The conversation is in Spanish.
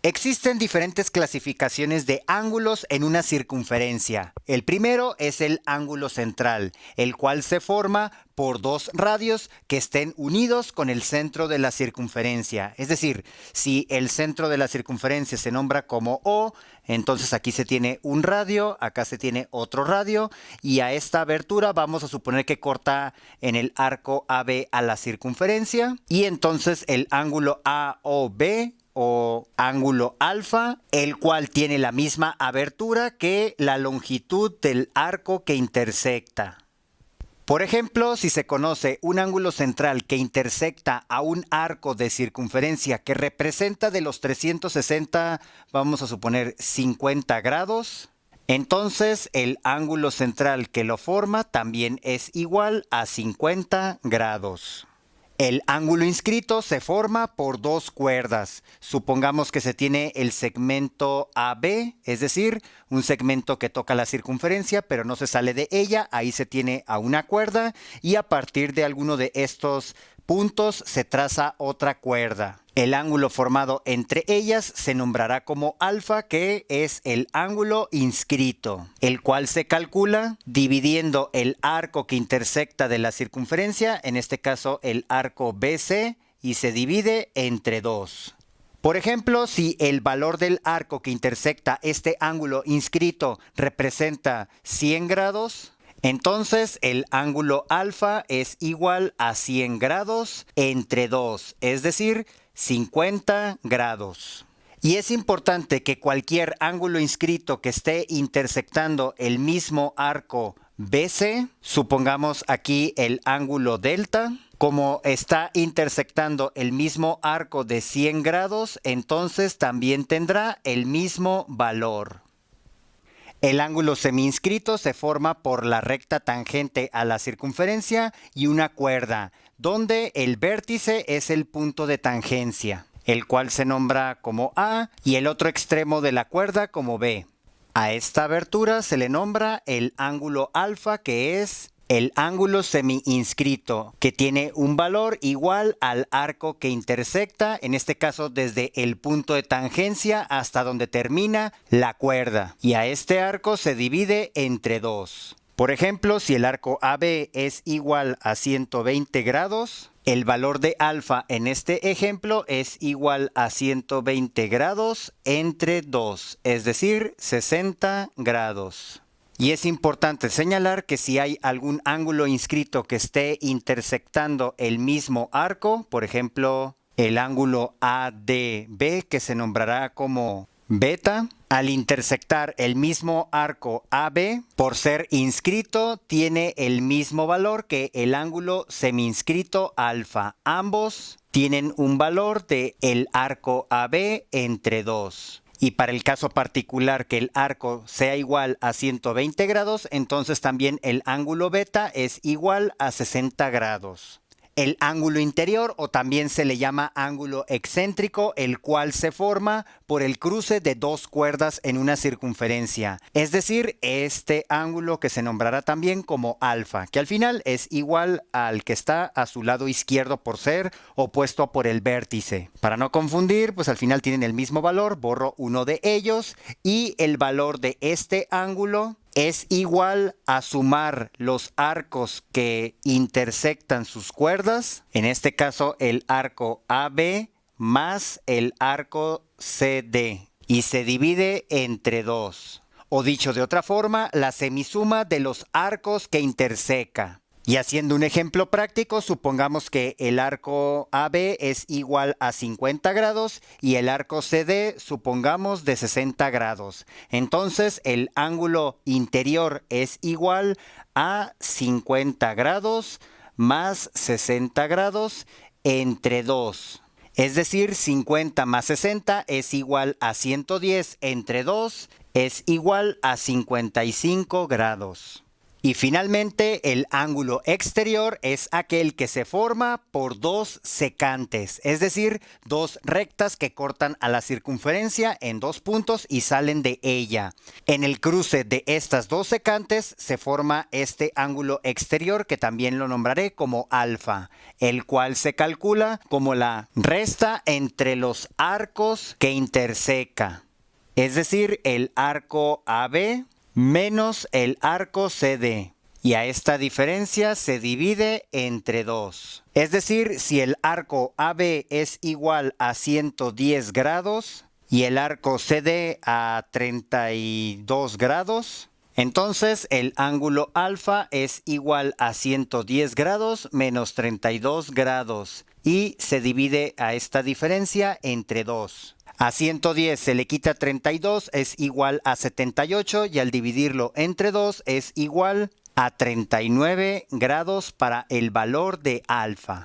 Existen diferentes clasificaciones de ángulos en una circunferencia. El primero es el ángulo central, el cual se forma por dos radios que estén unidos con el centro de la circunferencia. Es decir, si el centro de la circunferencia se nombra como O, entonces aquí se tiene un radio, acá se tiene otro radio, y a esta abertura vamos a suponer que corta en el arco AB a la circunferencia, y entonces el ángulo AOB o ángulo alfa, el cual tiene la misma abertura que la longitud del arco que intersecta. Por ejemplo, si se conoce un ángulo central que intersecta a un arco de circunferencia que representa de los 360, vamos a suponer 50 grados, entonces el ángulo central que lo forma también es igual a 50 grados. El ángulo inscrito se forma por dos cuerdas. Supongamos que se tiene el segmento AB, es decir, un segmento que toca la circunferencia pero no se sale de ella. Ahí se tiene a una cuerda y a partir de alguno de estos puntos se traza otra cuerda. El ángulo formado entre ellas se nombrará como alfa, que es el ángulo inscrito, el cual se calcula dividiendo el arco que intersecta de la circunferencia, en este caso el arco BC, y se divide entre 2. Por ejemplo, si el valor del arco que intersecta este ángulo inscrito representa 100 grados, entonces el ángulo alfa es igual a 100 grados entre 2, es decir, 50 grados. Y es importante que cualquier ángulo inscrito que esté intersectando el mismo arco BC, supongamos aquí el ángulo delta, como está intersectando el mismo arco de 100 grados, entonces también tendrá el mismo valor. El ángulo semiinscrito se forma por la recta tangente a la circunferencia y una cuerda, donde el vértice es el punto de tangencia, el cual se nombra como A y el otro extremo de la cuerda como B. A esta abertura se le nombra el ángulo alfa, que es el ángulo semiinscrito, que tiene un valor igual al arco que intersecta, en este caso desde el punto de tangencia hasta donde termina la cuerda. Y a este arco se divide entre 2. Por ejemplo, si el arco AB es igual a 120 grados, el valor de alfa en este ejemplo es igual a 120 grados entre 2, es decir, 60 grados. Y es importante señalar que si hay algún ángulo inscrito que esté intersectando el mismo arco, por ejemplo, el ángulo ADB, que se nombrará como beta, al intersectar el mismo arco AB, por ser inscrito, tiene el mismo valor que el ángulo semiinscrito alfa. Ambos tienen un valor de el arco AB entre 2. Y para el caso particular que el arco sea igual a 120 grados, entonces también el ángulo beta es igual a 60 grados. El ángulo interior, o también se le llama ángulo excéntrico, el cual se forma por el cruce de dos cuerdas en una circunferencia. Es decir, este ángulo que se nombrará también como alfa, que al final es igual al que está a su lado izquierdo por ser opuesto por el vértice. Para no confundir, pues al final tienen el mismo valor, borro uno de ellos y el valor de este ángulo es igual a sumar los arcos que intersectan sus cuerdas, en este caso el arco AB más el arco CD, y se divide entre 2. O dicho de otra forma, la semisuma de los arcos que interseca. Y haciendo un ejemplo práctico, supongamos que el arco AB es igual a 50 grados y el arco CD supongamos de 60 grados. Entonces el ángulo interior es igual a 50 grados más 60 grados entre 2. Es decir, 50 más 60 es igual a 110 entre 2 es igual a 55 grados. Y finalmente, el ángulo exterior es aquel que se forma por dos secantes, es decir, dos rectas que cortan a la circunferencia en dos puntos y salen de ella. En el cruce de estas dos secantes se forma este ángulo exterior que también lo nombraré como alfa, el cual se calcula como la resta entre los arcos que interseca, es decir, el arco AB menos el arco CD. Y a esta diferencia se divide entre 2. Es decir, si el arco AB es igual a 110 grados y el arco CD a 32 grados, entonces el ángulo alfa es igual a 110 grados menos 32 grados y se divide a esta diferencia entre 2. A 110 se le quita 32, es igual a 78 y al dividirlo entre 2 es igual a 39 grados para el valor de alfa.